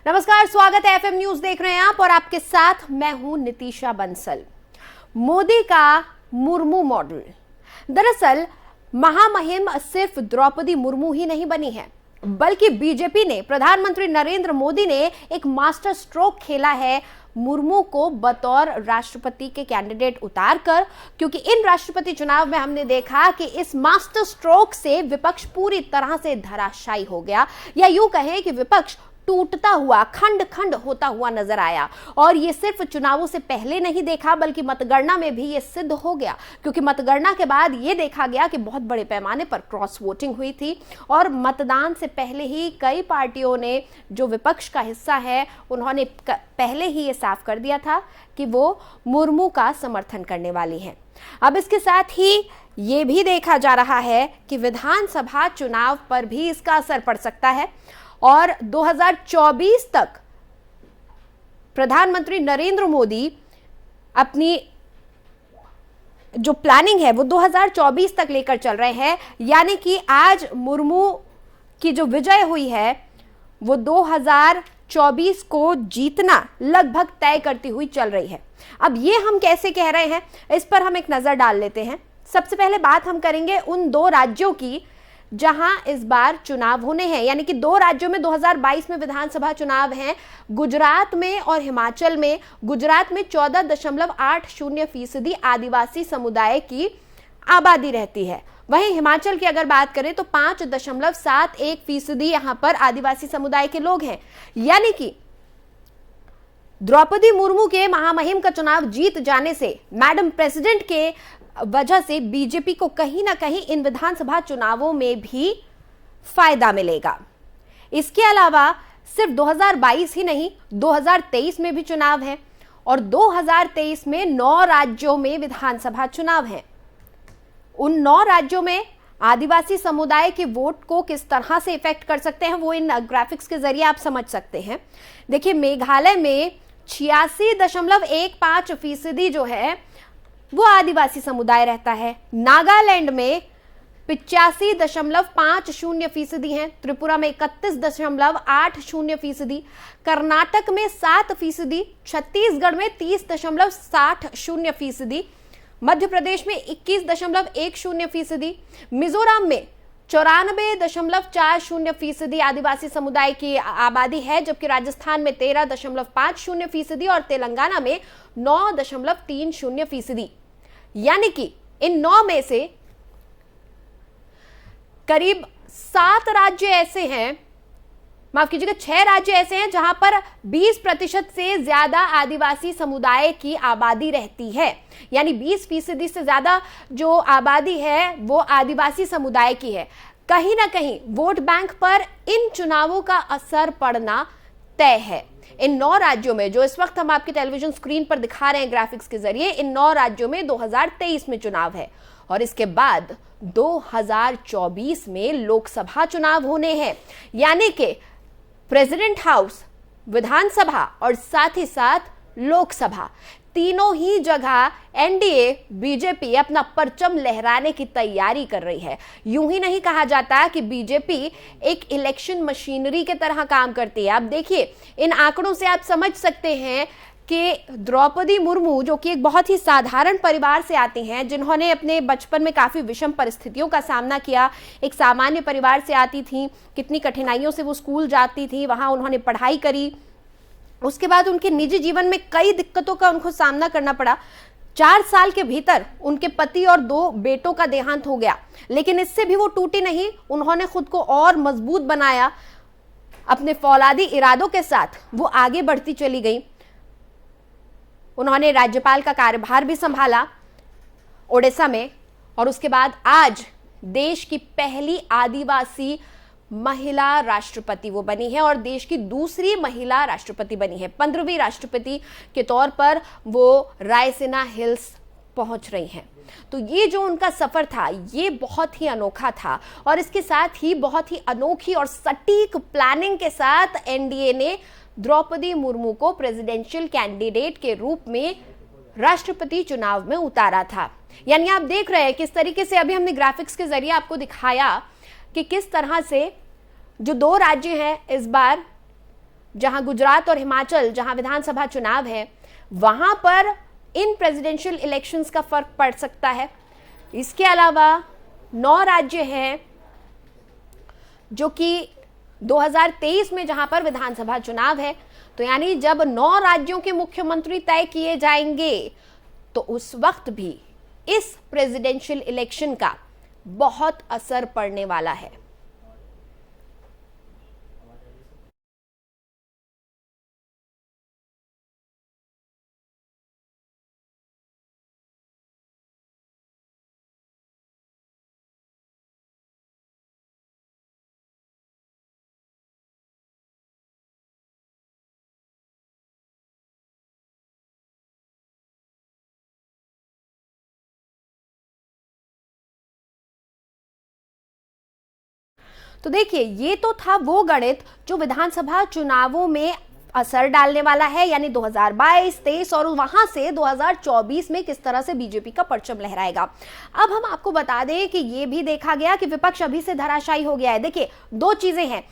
नमस्कार, स्वागत है एफएम न्यूज देख रहे हैं आप और आपके साथ मैं हूं नितिशा बंसल। मोदी का मुर्मू मॉडल। दरअसल महामहिम सिर्फ द्रौपदी मुर्मू ही नहीं बनी है, बल्कि बीजेपी ने, प्रधानमंत्री नरेंद्र मोदी ने एक मास्टर स्ट्रोक खेला है मुर्मू को बतौर राष्ट्रपति के कैंडिडेट उतार कर, क्योंकि इन राष्ट्रपति चुनाव में हमने देखा कि इस मास्टर स्ट्रोक से विपक्ष पूरी तरह से धराशायी हो गया, या यूं कहें कि विपक्ष टूटता हुआ, खंड खंड होता हुआ नजर आया। और ये सिर्फ चुनावों से पहले नहीं देखा, बल्कि मतगणना में भी ये सिद्ध हो गया, क्योंकि मतगणना के बाद ये देखा गया कि बहुत बड़े पैमाने पर क्रॉस वोटिंग हुई थी और मतदान से पहले ही कई पार्टियों ने, जो विपक्ष का हिस्सा है, उन्होंने पहले ही ये साफ कर दिया था कि वो मुर्मू का समर्थन करने वाली हैं। अब इसके साथ ही ये भी देखा जा रहा है कि विधानसभा चुनाव पर भी इसका असर पड़ सकता है और 2024 तक प्रधानमंत्री नरेंद्र मोदी अपनी जो प्लानिंग है वो 2024 तक लेकर चल रहे हैं। यानी कि आज मुर्मू की जो विजय हुई है वो 2024 को जीतना लगभग तय करती हुई चल रही है। अब ये हम कैसे कह रहे हैं, इस पर हम एक नजर डाल लेते हैं। सबसे पहले बात हम करेंगे उन दो राज्यों की जहां इस बार चुनाव होने हैं, यानी कि दो राज्यों में 2022 में विधानसभा चुनाव हैं, गुजरात में और हिमाचल में। गुजरात में 14.80% आदिवासी समुदाय की आबादी रहती है, वहीं हिमाचल की अगर बात करें तो 5.71% यहां पर आदिवासी समुदाय के लोग हैं। यानी कि द्रौपदी मुर्मू के महामहिम का चुनाव जीत जाने से, मैडम प्रेसिडेंट के वजह से बीजेपी को कहीं ना कहीं इन विधानसभा चुनावों में भी फायदा मिलेगा। इसके अलावा सिर्फ 2022 ही नहीं, 2023 में भी चुनाव है और 2023 में 9 राज्यों में विधानसभा चुनाव है। उन 9 राज्यों में आदिवासी समुदाय के वोट को किस तरह से इफेक्ट कर सकते हैं वो इन ग्राफिक्स के जरिए आप समझ सकते हैं। देखिए, मेघालय में 86.15% जो है वो आदिवासी समुदाय रहता है। नागालैंड में 85.50% है, त्रिपुरा में 31.80%, कर्नाटक में 7%, छत्तीसगढ़ में 30.60%, मध्य प्रदेश में 21.10%, मिजोरम में 94.40% आदिवासी समुदाय की आबादी है, जबकि राजस्थान में 13.50% और तेलंगाना में 9.30%। यानी कि इन 9 में से करीब 7 राज्य ऐसे हैं, माफ कीजिएगा 6 राज्य ऐसे हैं जहां पर 20% से ज्यादा आदिवासी समुदाय की आबादी रहती है। यानी 20% से ज्यादा जो आबादी है वो आदिवासी समुदाय की है। कहीं ना कहीं वोट बैंक पर इन चुनावों का असर पड़ना तय है। इन 9 राज्यों में, जो इस वक्त हम आपके टेलीविजन स्क्रीन पर दिखा रहे हैं ग्राफिक्स के जरिए, इन 9 राज्यों में 2023 में चुनाव है और इसके बाद 2024 में लोकसभा चुनाव होने हैं। यानी कि प्रेसिडेंट हाउस, विधानसभा और साथ ही साथ लोकसभा, तीनों ही जगह एनडीए, बीजेपी अपना परचम लहराने की तैयारी कर रही है। यूं ही नहीं कहा जाता कि बीजेपी एक इलेक्शन मशीनरी के तरह काम करती है। अब देखिए, इन आंकड़ों से आप समझ सकते हैं कि द्रौपदी मुर्मू, जो कि एक बहुत ही साधारण परिवार से आती हैं, जिन्होंने अपने बचपन में काफी विषम परिस्थितियों का सामना किया, एक सामान्य परिवार से आती थी, कितनी कठिनाइयों से वो स्कूल जाती थी, वहां उन्होंने पढ़ाई करी, उसके बाद उनके निजी जीवन में कई दिक्कतों का उनको सामना करना पड़ा। 4 साल के भीतर उनके पति और 2 बेटों का देहांत हो गया, लेकिन इससे भी वो टूटी नहीं। उन्होंने खुद को और मजबूत बनाया, अपने फौलादी इरादों के साथ वो आगे बढ़ती चली गई। उन्होंने राज्यपाल का कार्यभार भी संभाला ओडिशा में और उसके बाद आज देश की पहली आदिवासी महिला राष्ट्रपति वो बनी है और देश की दूसरी महिला राष्ट्रपति बनी है। 15वीं राष्ट्रपति के तौर पर वो रायसीना हिल्स पहुंच रही हैं। तो ये जो उनका सफर था ये बहुत ही अनोखा था और इसके साथ ही बहुत ही अनोखी और सटीक प्लानिंग के साथ एनडीए ने द्रौपदी मुर्मू को प्रेसिडेंशियल कैंडिडेट के रूप में राष्ट्रपति चुनाव में उतारा था। यानी आप देख रहे हैं किस तरीके से, अभी हमने ग्राफिक्स के जरिए आपको दिखाया कि किस तरह से जो 2 राज्य हैं इस बार जहां गुजरात और हिमाचल जहां विधानसभा चुनाव है, वहां पर इन प्रेसिडेंशियल इलेक्शंस का फर्क पड़ सकता है। इसके अलावा 9 राज्य हैं जो कि 2023 में जहां पर विधानसभा चुनाव है, तो यानी जब 9 राज्यों के मुख्यमंत्री तय किए जाएंगे तो उस वक्त भी इस प्रेसिडेंशियल इलेक्शन का बहुत असर पड़ने वाला है। तो देखिए, ये तो था वो गणित जो विधानसभा चुनावों में असर डालने वाला है, यानी 2022, 23 और वहां से 2024 में किस तरह से बीजेपी का परचम लहराएगा। अब हम आपको बता दें कि ये भी देखा गया कि विपक्ष अभी से धराशायी हो गया है। देखिए, 2 चीजें हैं।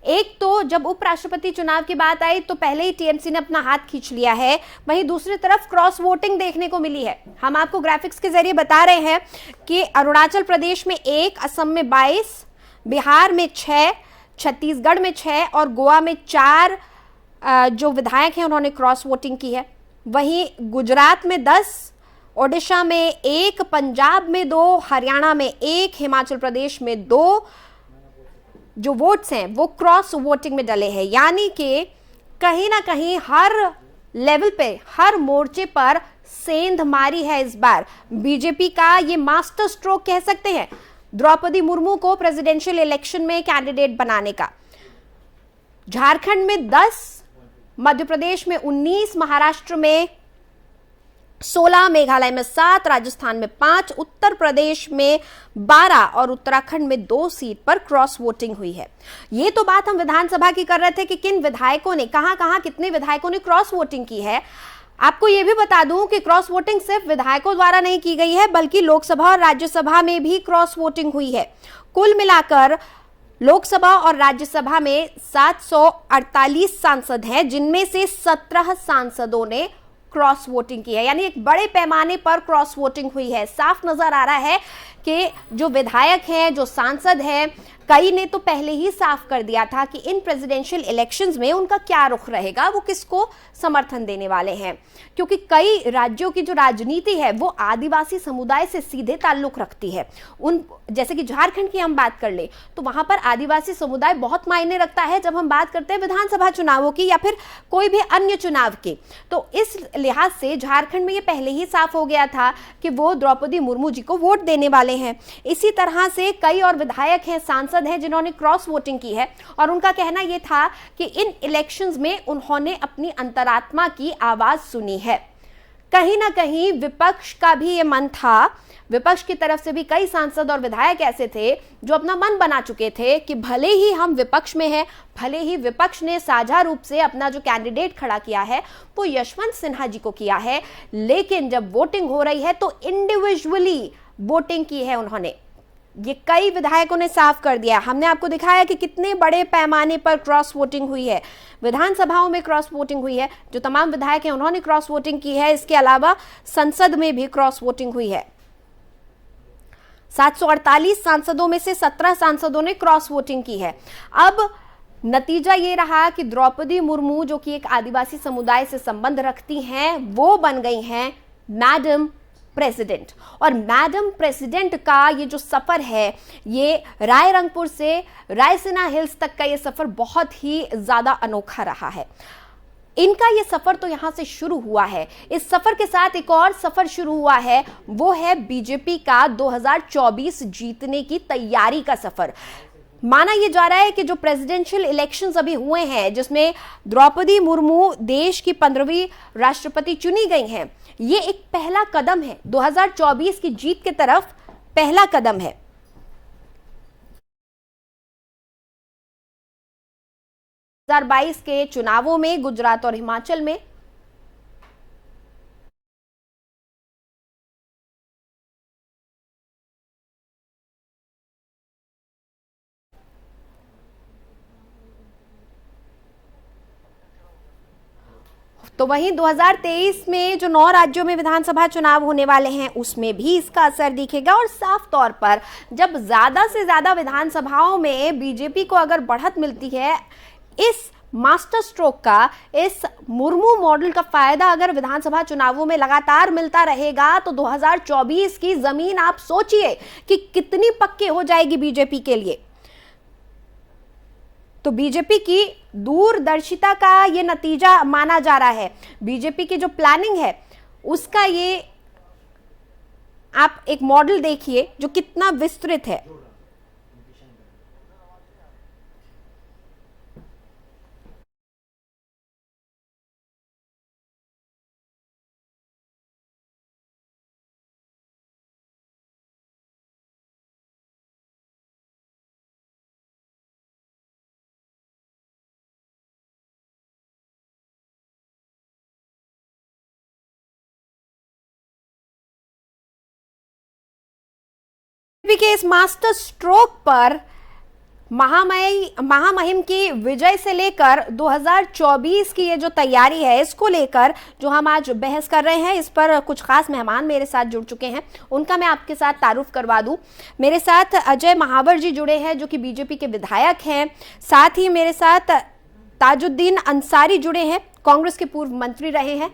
एक तो जब उपराष्ट्रपति चुनाव की बात आई तो पहले ही टीएमसी ने अपना हाथ खींच लिया है, वहीं दूसरी तरफ क्रॉस वोटिंग देखने को मिली है। हम आपको ग्राफिक्स के जरिए बता रहे हैं कि अरुणाचल प्रदेश में 1, असम में 22, बिहार में 6, छत्तीसगढ़ में 6 और गोवा में 4 जो विधायक हैं उन्होंने क्रॉस वोटिंग की है। वहीं गुजरात में 10, ओडिशा में 1, पंजाब में 2, हरियाणा में 1, हिमाचल प्रदेश में 2 जो वोट्स हैं वो क्रॉस वोटिंग में डले हैं। यानी कि कहीं ना कहीं हर लेवल पे, हर मोर्चे पर सेंध मारी है इस बार बीजेपी का। ये मास्टर स्ट्रोक कह सकते हैं द्रौपदी मुर्मू को प्रेसिडेंशियल इलेक्शन में कैंडिडेट बनाने का। झारखंड में 10, मध्य प्रदेश में 19, महाराष्ट्र में 16, मेघालय में 7, राजस्थान में 5, उत्तर प्रदेश में 12 और उत्तराखंड में 2 सीट पर क्रॉस वोटिंग हुई है। ये तो बात हम विधानसभा की कर रहे थे कि किन विधायकों ने, कहां कितने विधायकों ने क्रॉस वोटिंग की है। आपको यह भी बता दूं कि क्रॉस वोटिंग सिर्फ विधायकों द्वारा नहीं की गई है, बल्कि लोकसभा और राज्यसभा में भी क्रॉस वोटिंग हुई है। कुल मिलाकर लोकसभा और राज्यसभा में 748 सांसद हैं, जिनमें से 17 सांसदों ने क्रॉस वोटिंग की है। यानी एक बड़े पैमाने पर क्रॉस वोटिंग हुई है। साफ नजर आ रहा है कि जो विधायक हैं, जो सांसद हैं, कई ने तो पहले ही साफ कर दिया था कि इन प्रेसिडेंशियल इलेक्शंस में उनका क्या रुख रहेगा, वो किसको समर्थन देने वाले हैं। क्योंकि कई राज्यों की जो राजनीति है वो आदिवासी समुदाय से सीधे ताल्लुक रखती है। उन जैसे कि झारखंड की हम बात कर ले तो वहां पर आदिवासी समुदाय बहुत मायने रखता है जब हम बात करते हैं विधानसभा चुनावों की या फिर कोई भी अन्य चुनाव की। तो इस लिहाज से झारखंड में ये पहले ही साफ हो गया था कि वो द्रौपदी मुर्मू जी को वोट देने वाले हैं। इसी तरह से कई और विधायक हैं, सांसद हैं, जिन्होंने क्रॉस वोटिंग की है और उनका कहना यह था कि इन इलेक्शंस में उन्होंने अपनी अंतरात्मा की आवाज सुनी है। कहीं ना कहीं विपक्ष का भी ये मन था, विपक्ष की तरफ से भी कई सांसद और विधायक ऐसे थे जो अपना मन बना चुके थे कि भले ही हम विपक्ष में हैं, भले ही विपक्ष ने साझा रूप से अपना जो कैंडिडेट खड़ा किया है वो यशवंत सिन्हा जी को किया है, लेकिन जब वोटिंग हो रही है तो इंडिविजुअली वोटिंग की है उन्होंने। ये कई विधायकों ने साफ कर दिया। हमने आपको दिखाया कि कितने बड़े पैमाने पर क्रॉस वोटिंग हुई है। विधानसभाओं में क्रॉस वोटिंग हुई है, जो तमाम विधायक हैं उन्होंने क्रॉस वोटिंग की है। इसके अलावा संसद में भी क्रॉस वोटिंग हुई है। 748 सांसदों में से 17 सांसदों ने क्रॉस वोटिंग की है। अब नतीजा ये रहा कि द्रौपदी मुर्मू, जो कि एक आदिवासी समुदाय से संबंध रखती हैं, वो बन गई हैं मैडम प्रेसिडेंट। और मैडम प्रेसिडेंट का ये जो सफर है, ये रायरंगपुर से रायसीना हिल्स तक का ये सफर बहुत ही ज्यादा अनोखा रहा है। इनका ये सफर तो यहां से शुरू हुआ है। इस सफर के साथ एक और सफर शुरू हुआ है, वो है बीजेपी का 2024 जीतने की तैयारी का सफर। माना यह जा रहा है कि जो प्रेसिडेंशियल इलेक्शंस अभी हुए हैं, जिसमें द्रौपदी मुर्मू देश की 15वीं राष्ट्रपति चुनी गई हैं, ये एक पहला कदम है 2024 की जीत की तरफ, पहला कदम है। 2022 के चुनावों में गुजरात और हिमाचल में तो वहीं 2023 में जो 9 राज्यों में विधानसभा चुनाव होने वाले हैं उसमें भी इसका असर दिखेगा। और साफ तौर पर जब ज्यादा से ज्यादा विधानसभाओं में बीजेपी को अगर बढ़त मिलती है, इस मास्टर स्ट्रोक का, इस मुर्मू मॉडल का फायदा अगर विधानसभा चुनावों में लगातार मिलता रहेगा तो 2024 की जमीन आप सोचिए कि कितनी पक्की हो जाएगी बीजेपी के लिए। तो बीजेपी की दूरदर्शिता का ये नतीजा माना जा रहा है। बीजेपी की जो प्लानिंग है उसका ये आप एक मॉडल देखिए जो कितना विस्तृत है। के इस मास्टर स्ट्रोक पर महामहिम की विजय से लेकर 2024 की ये जो तैयारी है, इसको लेकर जो हम आज बहस कर रहे हैं, इस पर कुछ खास मेहमान मेरे साथ जुड़ चुके हैं। उनका मैं आपके साथ तारुफ करवा दूं। मेरे साथ अजय महावर जी जुड़े हैं जो कि बीजेपी के विधायक हैं। साथ ही मेरे साथ ताजुद्दीन अंसारी जुड़े हैं, कांग्रेस के पूर्व मंत्री रहे हैं।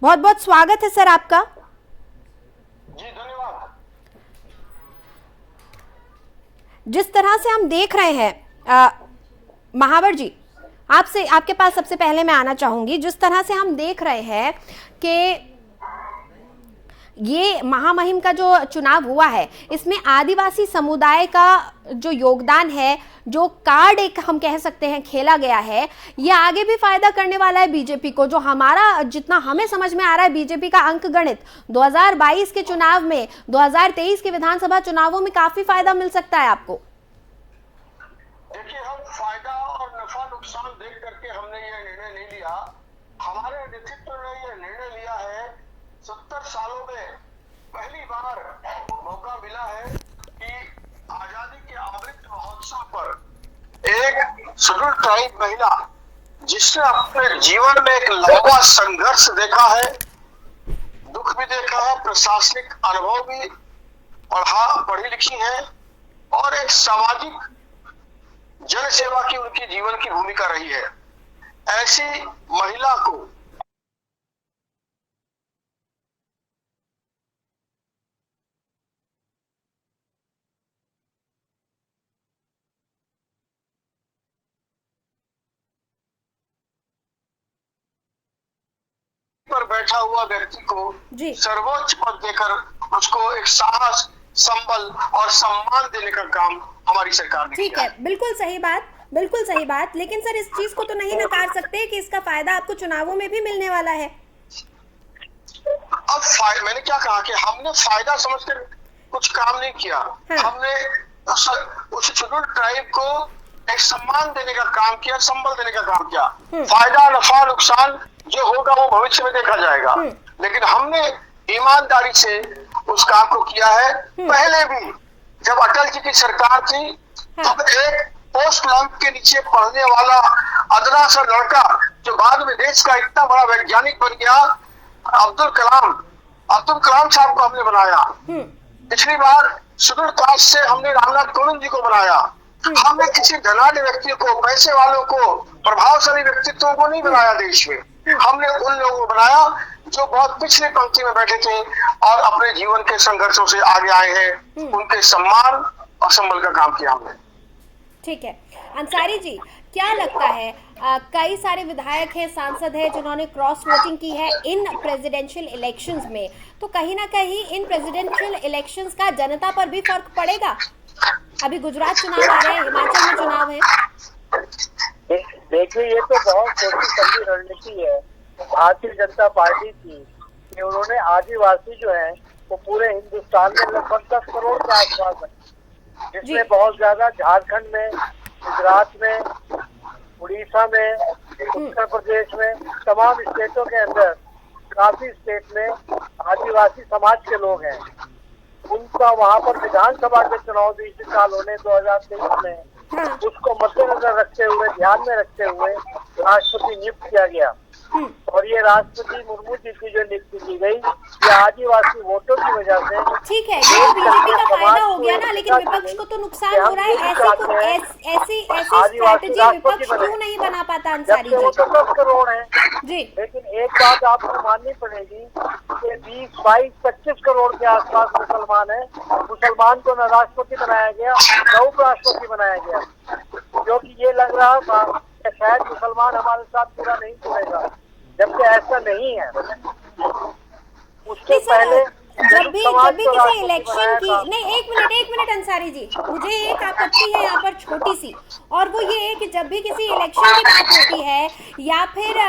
बहुत बहुत स्वागत है सर आपका। जी धन्यवाद। जिस तरह से हम देख रहे हैं महावर जी, आपसे आपके पास सबसे पहले मैं आना चाहूंगी। जिस तरह से हम देख रहे हैं कि ये महामहिम का जो चुनाव हुआ है, इसमें आदिवासी समुदाय का जो योगदान है, जो कार्ड एक हम कह सकते हैं खेला गया है, ये आगे भी फायदा करने वाला है बीजेपी को। जो हमारा, जितना हमें समझ में आ रहा है बीजेपी का अंक गणित 2022 के चुनाव में, 2023 के विधानसभा चुनावों में काफी फायदा मिल सकता है आपको। देखिए, हम फायदा और नफा नुकसान देख करके हमने ये निर्णय नहीं लिया। हमारे नेतृत्व ने ये निर्णय लिया है। 70 सालों में पहली बार मौका मिला है कि आजादी के अमृत महोत्सव पर एक शेड्यूल ट्राइब महिला, जिसने अपने जीवन में एक लंबा संघर्ष देखा है, दुख भी देखा है, प्रशासनिक अनुभव भी पढ़ी लिखी है, और एक सामाजिक जन सेवा की उनकी जीवन की भूमिका रही है, ऐसी महिला को पर बैठा हुआ व्यक्ति को सर्वोच्च पद देकर उसको एक साहस, संबल और सम्मान देने का काम हमारी सरकार ने किया। ठीक है, बिल्कुल सही बात, बिल्कुल सही बात। लेकिन सर, इस चीज को तो नहीं नकार सकते कि इसका फायदा आपको चुनावों में भी मिलने वाला है। अब मैंने क्या कहा कि हमने फायदा समझकर कुछ काम नहीं किया। हाँ। हमने उस शेड्यूल ट्राइब को एक सम्मान देने का काम किया, संबल देने का काम किया। फायदा नफा नुकसान जो होगा वो भविष्य में देखा जाएगा, लेकिन हमने ईमानदारी से उस काम को किया है। पहले भी जब अटल जी की सरकार थी, तब एक पोस्ट लैंप के नीचे पढ़ने वाला अदना सा लड़का जो बाद में देश का इतना बड़ा वैज्ञानिक बन गया, अब्दुल कलाम साहब को हमने बनाया। पिछली बार शेड्यूल कास्ट से हमने रामनाथ कोविंद जी को बनाया। हमने किसी धनाढ्य व्यक्ति को, पैसे वालों को, प्रभावशाली व्यक्तित्वों को नहीं बनाया देश में। हमने उन लोगों को बनाया जो बहुत पिछली पंक्ति में बैठे थे और अपने जीवन के संघर्षों से आगे आए हैं। उनके सम्मान और संबल का काम किया हमने। ठीक है अंसारी जी, क्या लगता है, कई सारे विधायक हैं, सांसद हैं जिन्होंने क्रॉस वोटिंग की है इन प्रेसिडेंशियल इलेक्शंस में, तो कहीं ना कहीं इन प्रेसिडेंशियल इलेक्शंस का जनता पर भी फर्क पड़ेगा? अभी गुजरात चुनाव आ रहे हैं, हिमाचल में चुनाव है। देखिए, ये तो बहुत सोची समझी रणनीति है भारतीय जनता पार्टी की कि उन्होंने आदिवासी जो है वो पूरे हिंदुस्तान में लगभग 10 करोड़ के आसपास है, जिसमें बहुत ज्यादा झारखंड में, गुजरात में, उड़ीसा में, उत्तर प्रदेश में, तमाम स्टेटों के अंदर काफी स्टेट में आदिवासी समाज के लोग हैं। उनका वहां पर विधानसभा के चुनाव भी इस साल होने 2023 में उसको मद्देनजर रखते हुए, ध्यान में रखते हुए राष्ट्रपति नियुक्त किया गया। और ये राष्ट्रपति मुर्मू जी की जो नियुक्ति की गई, ये आदिवासी वोटों की वजह से। ठीक है, ये बीजेपी का फायदा हो गया ना, लेकिन विपक्ष को तो नुकसान हो रहा है। ऐसी स्ट्रैटेजी विपक्ष क्यों नहीं बना पाता अंसारी जी? वो तो 10 करोड़ है जी, लेकिन एक बात आपको माननी पड़ेगी कि 20, 22, 25 करोड़ के आसपास मुसलमान है। मुसलमान को न राष्ट्रपति बनाया गया, न उपराष्ट्रपति बनाया गया, क्योंकि ये लग रहा था कि शायद मुसलमान हमारे साथ पूरा नहीं जुड़ेगा, जबकि ऐसा नहीं है। उसके पहले जब भी किसी इलेक्शन की नहीं, एक मिनट अंसारी जी, मुझे एक आपत्ति है यहाँ पर छोटी सी, और वो ये है कि जब भी किसी इलेक्शन की बात होती है या फिर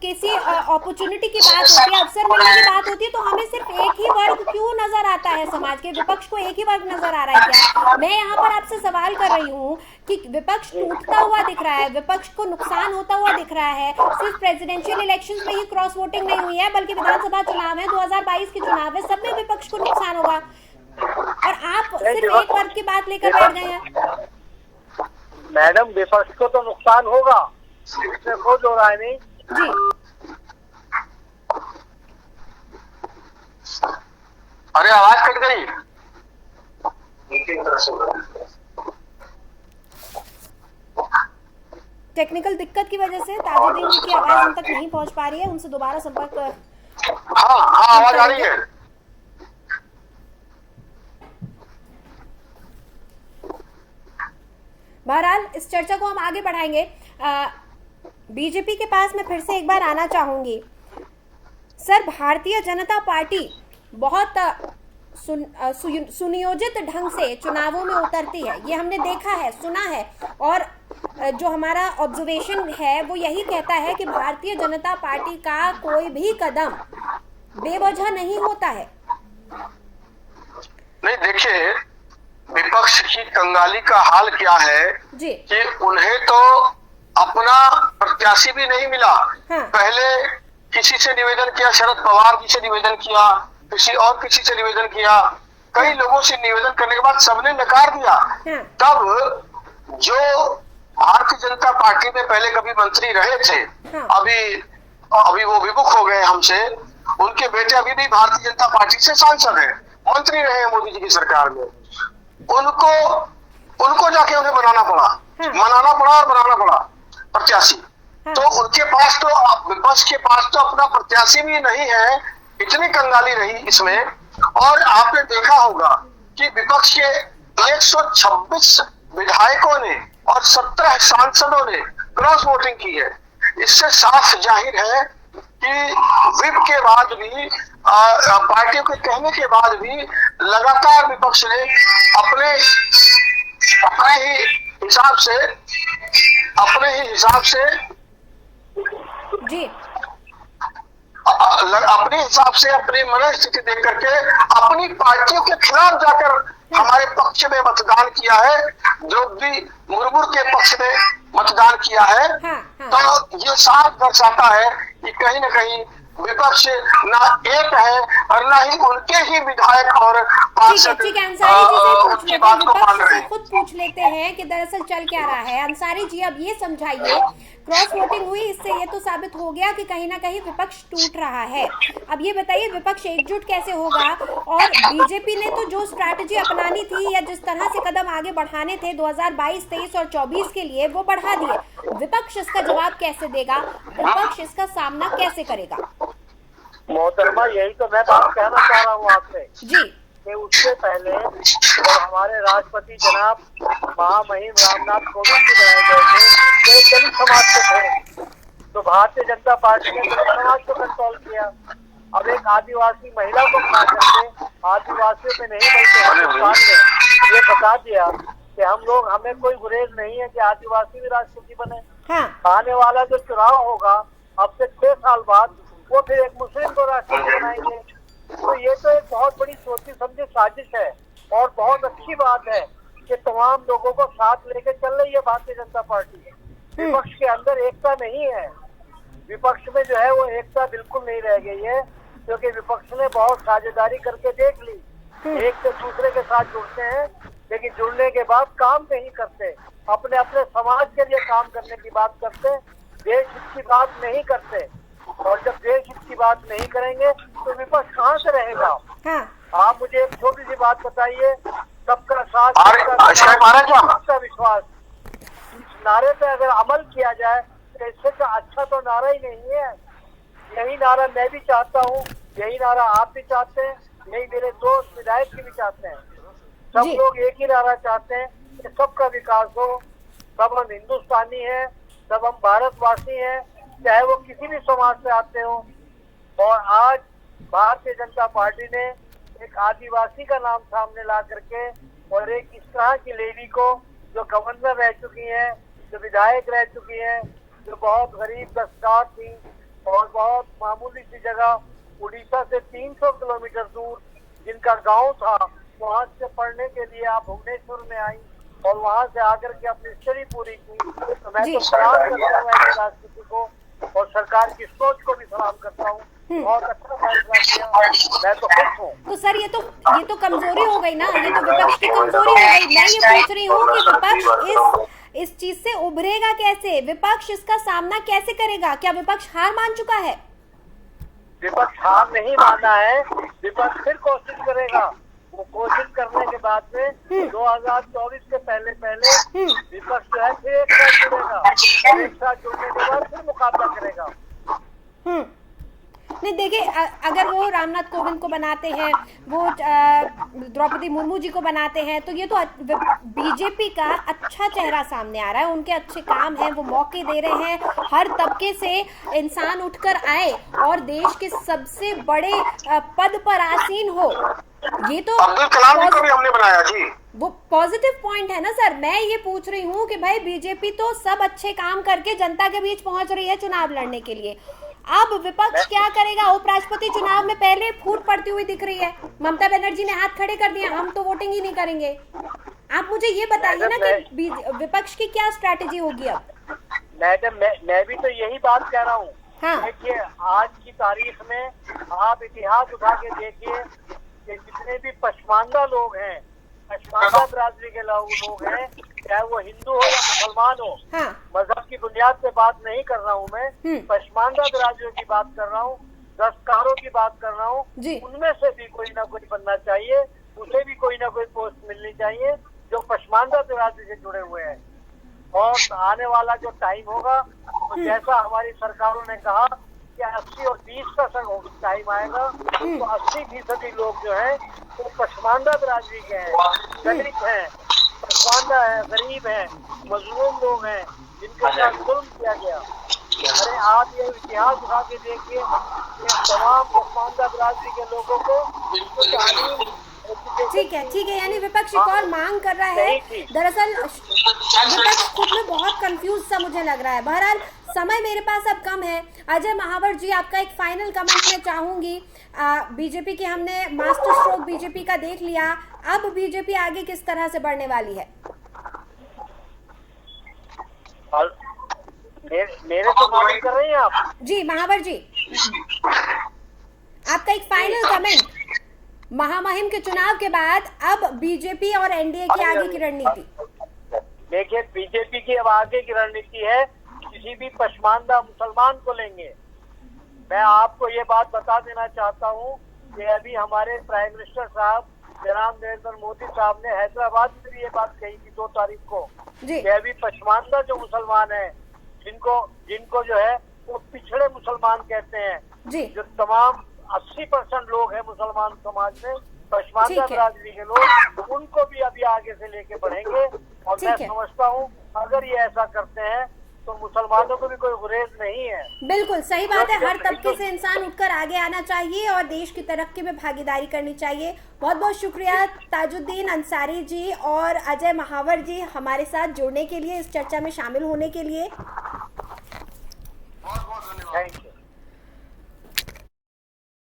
किसी अपॉर्चुनिटी की बात होती है, अवसर मिलने की बात होती है, तो हमें सिर्फ एक ही वर्ग क्यों नजर आता है? समाज के विपक्ष को एक ही वर्ग नजर आ रहा है क्या? मैं यहाँ पर आपसे सवाल कर रही हूँ कि विपक्ष टूटता हुआ दिख रहा है, विपक्ष को नुकसान होता हुआ दिख रहा है। सिर्फ प्रेसिडेंशियल इलेक्शंस में ही क्रॉस वोटिंग नहीं हुई है, बल्कि विधानसभा चुनाव है, 2022 के चुनाव है, सब में विपक्ष को नुकसान होगा, और आप सिर्फ एक वर्ग की बात लेकर बैठ गए हैं। मैडम, विपक्ष को तो नुकसान होगा, इसमें कोई दो राय नहीं जी। अरे आवाज कट गई। टेक्निकल दिक्कत की वजह से ताजुद्दीन जी की आवाज उन तक नहीं पहुंच पा रही है, उनसे दोबारा संपर्क। हाँ आवाज आ रही है। बहरहाल इस चर्चा को हम आगे बढ़ाएंगे। बीजेपी के पास मैं फिर से एक बार आना चाहूंगी। सर, भारतीय जनता पार्टी बहुत सुनियोजित ढंग से चुनावों में उतरती है, ये हमने देखा है, सुना है, और जो हमारा ऑब्जर्वेशन है वो यही कहता है कि भारतीय जनता पार्टी का कोई भी कदम बेवजह नहीं होता है। नहीं, देखिए विपक्ष की कंगाली का हाल क्या है जी। कि उन्हें तो अपना प्रत्याशी भी नहीं मिला। हाँ। पहले किसी से निवेदन किया, शरद पवार जी से निवेदन किया, किसी से निवेदन किया, कई लोगों से निवेदन करने के बाद सबने नकार दिया। हाँ। तब जो भारतीय जनता पार्टी में पहले कभी मंत्री रहे थे, हाँ। अभी वो विमुख हो गए हमसे, उनके बेटे अभी भी भारतीय जनता पार्टी से सांसद है, मंत्री रहे हैं मोदी जी की सरकार में। उनको जाके उन्हें बनाना पड़ा, मनाना पड़ा और बनाना पड़ा प्रत्याशी। तो उनके पास तो, विपक्ष के पास तो अपना प्रत्याशी भी नहीं है, इतनी कंगाली रही इसमें। और आपने देखा होगा कि विपक्ष के 126 विधायकों ने और 17 सांसदों ने क्रॉस वोटिंग की है। इससे साफ जाहिर है कि विप के बाद भी, पार्टियों के कहने के बाद भी लगातार विपक्ष ने अपने ही हिसाब से जी, अपने हिसाब से अपनी मनस्थिति देख करके अपनी पार्टियों के खिलाफ जाकर हमारे पक्ष में मतदान किया है, द्रौपदी मुर्मू के पक्ष में मतदान किया है। तो ये साफ दर्शाता है कि कहीं न कहीं विपक्ष ना एक है और ना ही उनके ही विधायक और पार्षद की बात को मान रहे हैं। खुद पूछ लेते हैं कि दरअसल चल क्या रहा है। अंसारी जी, अब ये समझाइए, क्रॉस वोटिंग हुई, इससे ये तो साबित हो गया कि कहीं ना कहीं विपक्ष टूट रहा है। अब ये बताइए विपक्ष एकजुट कैसे होगा? और बीजेपी ने तो जो स्ट्रैटेजी अपनानी थी या जिस तरह से कदम आगे बढ़ाने थे 2022, 23 और 24 के लिए, वो बढ़ा दिए। विपक्ष इसका जवाब कैसे देगा? विपक्ष इसका सामना कैसे करेगा? मोहतरमा, यही तो मैं बात कहना चाह रहा हूँ आपसे जी, कि उससे पहले जब हमारे राष्ट्रपति जनाब महामहिम रामनाथ कोविंद जी बनाए गए थे, वे दलित समाज से थे, तो भारतीय जनता पार्टी ने दलित समाज को कंट्रोल किया। अब एक आदिवासी महिला को बना करके आदिवासियों में नहीं बल्कि हिंदुस्तान ने ये बता दिया कि हमें कोई गुरेज नहीं है कि आदिवासी भी राष्ट्रपति बने। आने वाला जो चुनाव होगा अब से 6 साल बाद, वो फिर एक मुस्लिम को राष्ट्रपति बनाएंगे। तो ये तो एक बहुत बड़ी सोची समझी साजिश है और बहुत अच्छी बात है कि तमाम लोगों को साथ लेके चल रही है भारतीय जनता पार्टी। विपक्ष के अंदर एकता नहीं है, विपक्ष में जो है वो एकता बिल्कुल नहीं रह गई है, क्योंकि विपक्ष ने बहुत साझेदारी करके देख ली। एक से दूसरे के साथ जुड़ते हैं लेकिन जुड़ने के बाद काम नहीं करते, अपने अपने समाज के लिए काम करने की बात करते, देश हित की बात नहीं करते। और जब देश हित की बात नहीं करेंगे तो विपक्ष कहाँ से रहेगा? आप मुझे एक छोटी सी बात बताइए, सबका साथ सबका विश्वास, इस नारे पे अगर अमल किया जाए तो इससे तो अच्छा तो नारा ही नहीं है। यही नारा मैं भी चाहता हूँ, यही नारा आप भी चाहते हैं, यही मेरे दोस्त विधायक भी चाहते हैं। सब लोग एक ही नारा चाहते हैं कि सबका विकास हो, सब हम हिंदुस्तानी हैं, सब हम भारतवासी हैं, चाहे वो किसी भी समाज से आते हो। और आज भारतीय जनता पार्टी ने एक आदिवासी का नाम सामने ला करके और एक इस तरह की लेडी को जो गवर्नर रह चुकी हैं, जो विधायक रह चुकी हैं, जो बहुत गरीब दस्तार थी और बहुत मामूली सी जगह उड़ीसा से 300 किलोमीटर दूर जिनका गांव था, वहां से पढ़ने के लिए आप भुवनेश्वर में आई और वहां से आकर के अपनी स्टडी पूरी की। तो मैं तो सलाम करता हूँ ऐसी राजनीति को और सरकार की सोच को भी सलाम करता हूँ। बहुत अच्छा फैसला किया, मैं तो खुश हूँ। तो सर ये तो कमजोरी हो गई ना, ये तो विपक्ष की कमजोरी हो गई। मैं ये पूछ रही हूँ कि विपक्ष इस चीज से उभरेगा कैसे, विपक्ष इसका सामना कैसे करेगा? क्या विपक्ष हार मान चुका है? विपक्ष हार नहीं माना है, विपक्ष फिर कोशिश करेगा। वो कोशिश करने के बाद में 2024 के पहले विपक्ष जो है फिर एक साथ जुड़ेगा, एक साथ जुड़ने के बाद फिर मुकाबला करेगा। नहीं देखिए, अगर वो रामनाथ कोविंद को बनाते हैं, वो द्रौपदी मुर्मू जी को बनाते हैं, तो ये तो बीजेपी का अच्छा चेहरा सामने आ रहा है, उनके अच्छे काम हैं, वो मौके दे रहे हैं, हर तबके से इंसान उठकर आए और देश के सबसे बड़े पद पर आसीन हो। ये तो अब्दुल कलाम जी को भी हमने बनाया जी, वो पॉजिटिव पॉइंट है ना सर। मैं ये पूछ रही हूँ कि भाई बीजेपी तो सब अच्छे काम करके जनता के बीच पहुंच रही है चुनाव लड़ने के लिए, अब विपक्ष क्या करेगा? उपराष्ट्रपति चुनाव में पहले फूट पड़ती हुई दिख रही है, ममता बनर्जी ने हाथ खड़े कर दिए, हम तो वोटिंग ही नहीं करेंगे। आप मुझे ये बताइए ना कि विपक्ष की क्या स्ट्रैटेजी होगी अब? मैडम मैं भी तो यही बात कह रहा हूँ। हाँ। देखिए, आज की तारीख में आप इतिहास उठा के देखिए कि जितने भी पसमानदा लोग हैं, पसमानदा बिरादरी के लोग हैं, चाहे वो हिंदू हो या मुसलमान हो, हाँ। मजहब की बुनियाद पे बात नहीं कर रहा हूँ मैं, पसमानदा बिरादरियों की बात कर रहा हूँ, दस्तकारों की बात कर रहा हूँ। उनमें से भी कोई ना कोई बनना चाहिए, उसे भी कोई ना कोई पोस्ट मिलनी चाहिए जो पसमानदा बिरादरी से जुड़े हुए हैं। और आने वाला जो टाइम होगा, तो जैसा हमारी सरकारों ने कहा कि 80 और 20 का टाइम आएगा, तो 80% लोग जो है वो पसमानदा बिरादरी के हैं, दलित हैं, पसमानदा है, गरीब है, मजलूम लोग हैं, जिनके साथ जुल्म किया गया। अरे आप ये इतिहास उठा के देखिए कि तमाम पसमानदा बिरादरी के लोगों को ठीक है, यानी विपक्ष एक और मांग कर रहा है। दरअसल विपक्ष खुद में बहुत कंफ्यूज सा मुझे लग रहा है। बहरहाल समय मेरे पास अब कम है। अजय महावर जी, आपका एक फाइनल कमेंट मैं चाहूंगी। बीजेपी की हमने मास्टर स्ट्रोक बीजेपी का देख लिया, अब बीजेपी आगे किस तरह से बढ़ने वाली है? मेरे तो कमेंट कर रहे हैं आप जी महावर जी, आपका एक फाइनल कमेंट। महामहिम के चुनाव के बाद अब बीजेपी और एनडीए की आगे की रणनीति। देखिए, बीजेपी की अब आगे की रणनीति है किसी भी पसमानदा मुसलमान को लेंगे। मैं आपको ये बात बता देना चाहता हूँ कि अभी हमारे प्राइम मिनिस्टर साहब जनाब नरेंद्र मोदी साहब ने हैदराबाद में भी ये बात कही थी 2 तारीख को कि अभी पसमानदा जो मुसलमान है, जिनको जो है वो पिछड़े मुसलमान कहते हैं, जो तमाम 80% लोग हैं मुसलमान समाज में, पसमानदा बिरादरी के लोग, उनको भी अभी आगे से लेके बढ़ेंगे। और मैं समझता हूँ अगर ये ऐसा करते हैं तो मुसलमानों को भी कोई गुरेज नहीं है। बिल्कुल सही बात है, हर तबके से इंसान उठकर आगे आना चाहिए और देश की तरक्की में भागीदारी करनी चाहिए। बहुत बहुत शुक्रिया ताजुद्दीन अंसारी जी और अजय महावर जी हमारे साथ जुड़ने के लिए, इस चर्चा में शामिल होने के लिए। Thank you.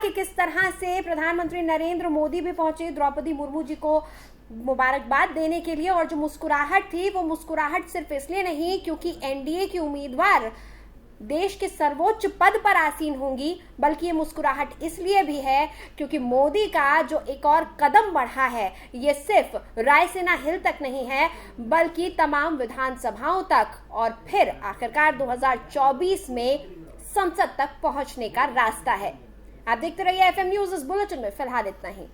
कि किस तरह से प्रधानमंत्री नरेंद्र मोदी भी पहुंचे द्रौपदी मुर्मू जी को मुबारकबाद देने के लिए, और जो मुस्कुराहट थी वो मुस्कुराहट सिर्फ इसलिए नहीं क्योंकि एनडीए की उम्मीदवार देश के सर्वोच्च पद पर आसीन होंगी, बल्कि ये मुस्कुराहट इसलिए भी है क्योंकि मोदी का जो एक और कदम बढ़ा है, ये सिर्फ रायसीना हिल तक नहीं है बल्कि तमाम विधानसभाओं तक और फिर आखिरकार 2024 में संसद तक पहुंचने का रास्ता है। आप देखते रहिए FM न्यूज़। इस बुलेटिन में फिलहाल इतना ही।